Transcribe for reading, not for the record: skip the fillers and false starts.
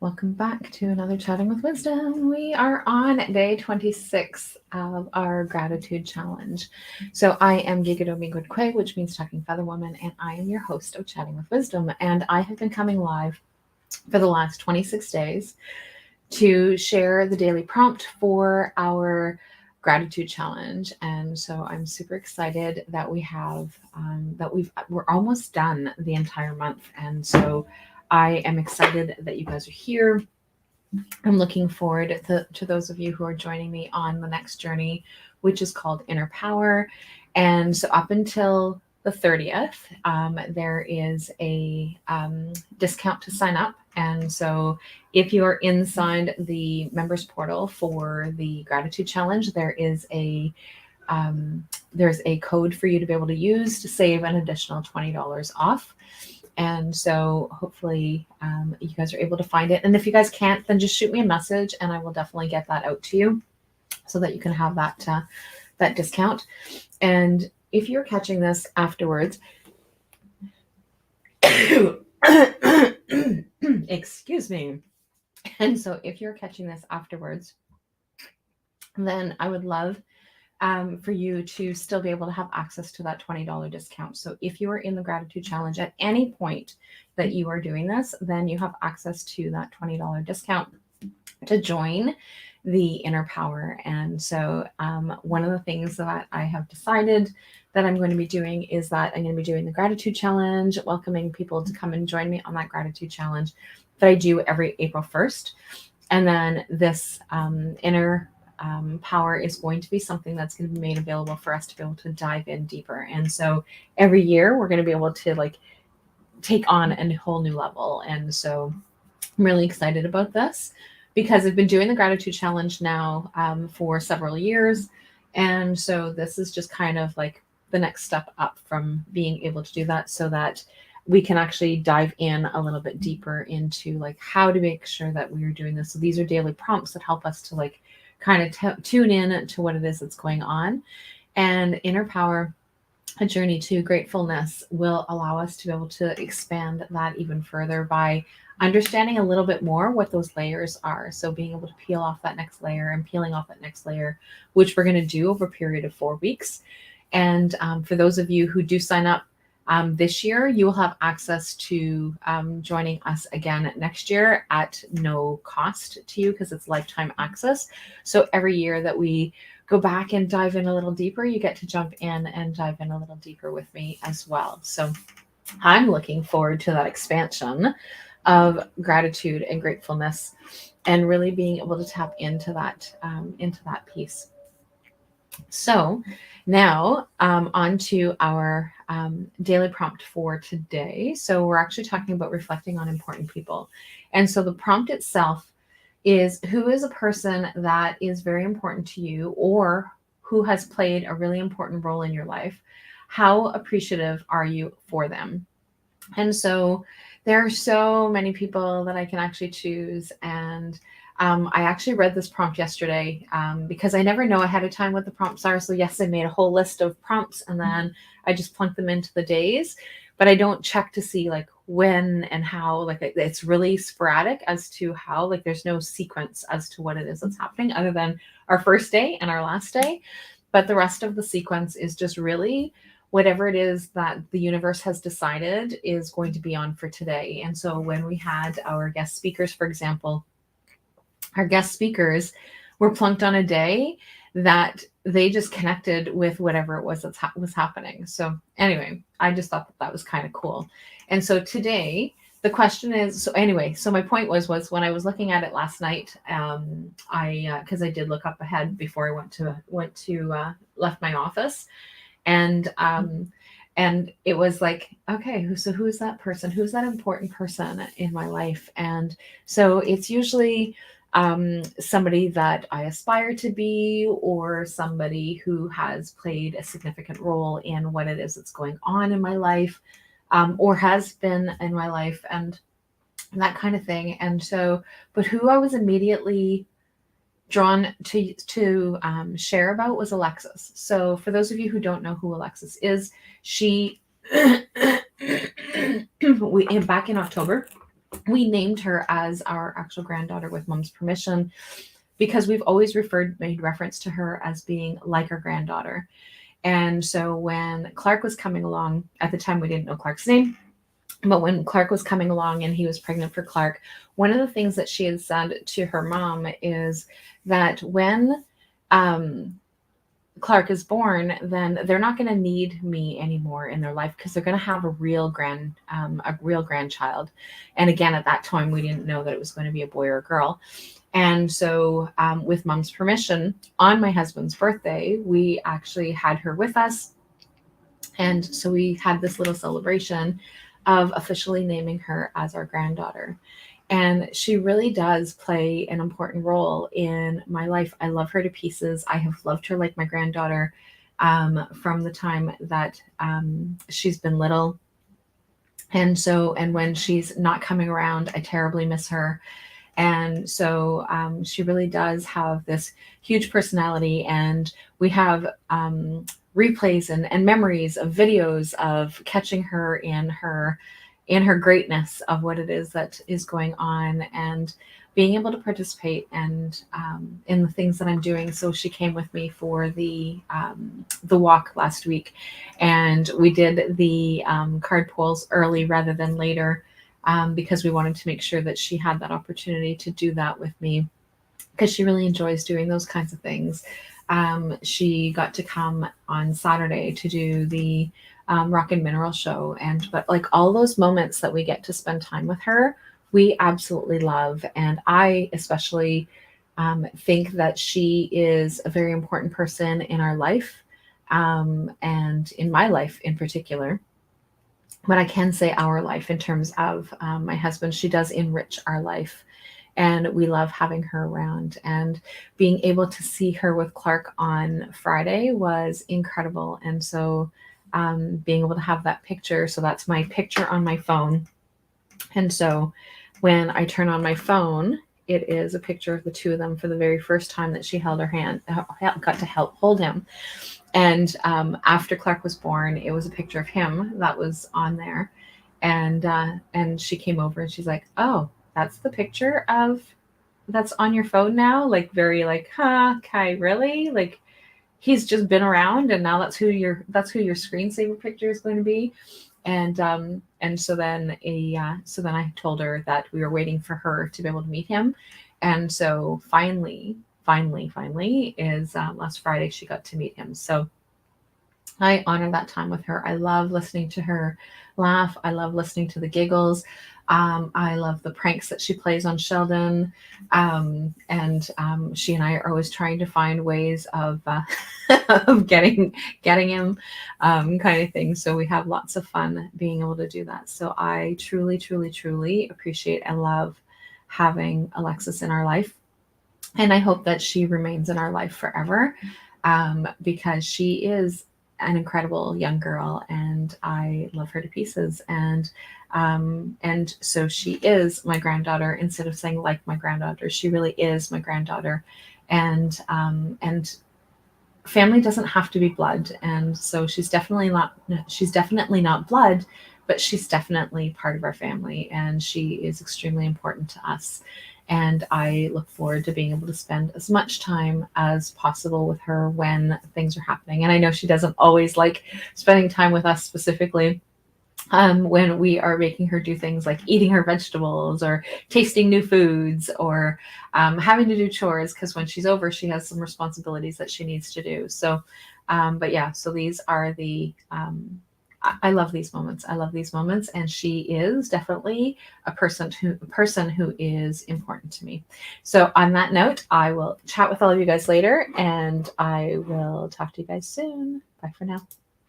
Welcome back to another Chatting with Wisdom. We are on day 26 of our gratitude challenge. So I am Geegado, which means talking feather woman, and I am your host of Chatting with Wisdom. And I have been coming live for the last 26 days to share the daily prompt for our gratitude challenge. And so I'm super excited that we're almost done the entire month. And so I am excited that you guys are here. I'm looking forward to those of you who are joining me on the next journey, which is called Inner Power. And so, up until the 30th, there is a discount to sign up. And so, if you are inside the members portal for the gratitude challenge, there's a code for you to be able to use to save an additional $20 off. And so hopefully you guys are able to find it. And if you guys can't, then just shoot me a message and I will definitely get that out to you so that you can have that discount. And if you're catching this afterwards, excuse me. And so if you're catching this afterwards, then I would love for you to still be able to have access to that $20 discount. So if you are in the gratitude challenge at any point that you are doing this, then you have access to that $20 discount to join the Inner Power. And so one of the things that I have decided that I'm going to be doing is that I'm going to be doing the gratitude challenge, welcoming people to come and join me on that gratitude challenge that I do every April 1st. And then this Inner Power is going to be something that's going to be made available for us to be able to dive in deeper. And so every year we're going to be able to take on a whole new level. And so I'm really excited about this because I've been doing the gratitude challenge now for several years. And so this is just kind of like the next step up from being able to do that so that we can actually dive in a little bit deeper into how to make sure that we are doing this. So these are daily prompts that help us to kind of tune in to what it is that's going on. And Inner Power, a journey to gratefulness, will allow us to be able to expand that even further by understanding a little bit more what those layers are. So being able to peel off that next layer and peeling off that next layer, which we're going to do over a period of 4 weeks. And for those of you who do sign up this year, you will have access to joining us again next year at no cost to you because it's lifetime access. So every year that we go back and dive in a little deeper, you get to jump in and dive in a little deeper with me as well. So I'm looking forward to that expansion of gratitude and gratefulness and really being able to tap into that piece. So now on to our daily prompt for today. So we're actually talking about reflecting on important people. And so the prompt itself is, who is a person that is very important to you or who has played a really important role in your life? How appreciative are you for them? And so there are so many people that I can actually choose. And I actually read this prompt yesterday because I never know ahead of time what the prompts are. So yes, I made a whole list of prompts and then I just plunk them into the days, but I don't check to see when and how. It's really sporadic as to how. There's no sequence as to what it is that's happening other than our first day and our last day. But the rest of the sequence is just really whatever it is that the universe has decided is going to be on for today. And so when we had our guest speakers, for example, our guest speakers were plunked on a day that they just connected with whatever it was that was happening. So anyway, I just thought that was kind of cool. And so today the question is, so my point was when I was looking at it last night, because I did look up ahead before I left my office. And it was okay, who is that person? Who's that important person in my life? And so it's usually somebody that I aspire to be, or somebody who has played a significant role in what it is that's going on in my life, or has been in my life, and that kind of thing. And so, but who I was immediately drawn to share about was Alexis. So for those of you who don't know who Alexis is, she back in October, we named her as our actual granddaughter with mom's permission, because we've always made reference to her as being like our granddaughter. And so when Clark was coming along, at the time we didn't know Clark's name, but when Clark was coming along and he was pregnant for Clark, one of the things that she had said to her mom is that when Clark is born, then they're not going to need me anymore in their life, because they're going to have a real grandchild. And again, at that time, we didn't know that it was going to be a boy or a girl. And so, with mom's permission, on my husband's birthday, we actually had her with us. And so we had this little celebration of officially naming her as our granddaughter. And she really does play an important role in my life. I love her to pieces. I have loved her like my granddaughter from the time that she's been little. And so, and when she's not coming around, I terribly miss her. And so she really does have this huge personality. And we have replays and memories of videos of catching her in her greatness of what it is that is going on, and being able to participate and in the things that I'm doing. So she came with me for the walk last week, and we did the card pulls early rather than later, because we wanted to make sure that she had that opportunity to do that with me, because she really enjoys doing those kinds of things. She got to come on Saturday to do the Rock and Mineral show, but like all those moments that we get to spend time with her, we absolutely love. And I especially think that she is a very important person in our life, and in my life in particular. But I can say our life in terms of my husband. She does enrich our life, and we love having her around. And being able to see her with Clark on Friday was incredible. And so being able to have that picture, so that's my picture on my phone. And so when I turn on my phone, it is a picture of the two of them for the very first time that she held her hand, got to help hold him. And after Clark was born, it was a picture of him that was on there. And she came over and she's like, "Oh, that's the picture of that's on your phone now?" Like very like, "Huh, Kai, really?" Like he's just been around, and now that's who your screensaver picture is going to be. And so then I told her that we were waiting for her to be able to meet him. And so finally is last Friday she got to meet him. So I honor that time with her. I love listening to her laugh. I love listening to the giggles. I love the pranks that she plays on Sheldon. And she and I are always trying to find ways of of getting him, kind of thing. So we have lots of fun being able to do that. So I truly, truly, truly appreciate and love having Alexis in our life. And I hope that she remains in our life forever, because she is an incredible young girl, and I love her to pieces. And so she is my granddaughter. Instead of saying like my granddaughter, she really is my granddaughter. And family doesn't have to be blood. And so she's definitely not blood, but she's definitely part of our family, and she is extremely important to us. And I look forward to being able to spend as much time as possible with her when things are happening. And I know she doesn't always like spending time with us specifically, when we are making her do things like eating her vegetables or tasting new foods, or having to do chores, because when she's over, she has some responsibilities that she needs to do. So, but yeah, so these are the, I love these moments. I love these moments. And she is definitely a person who is important to me. So on that note, I will chat with all of you guys later, and I will talk to you guys soon. Bye for now.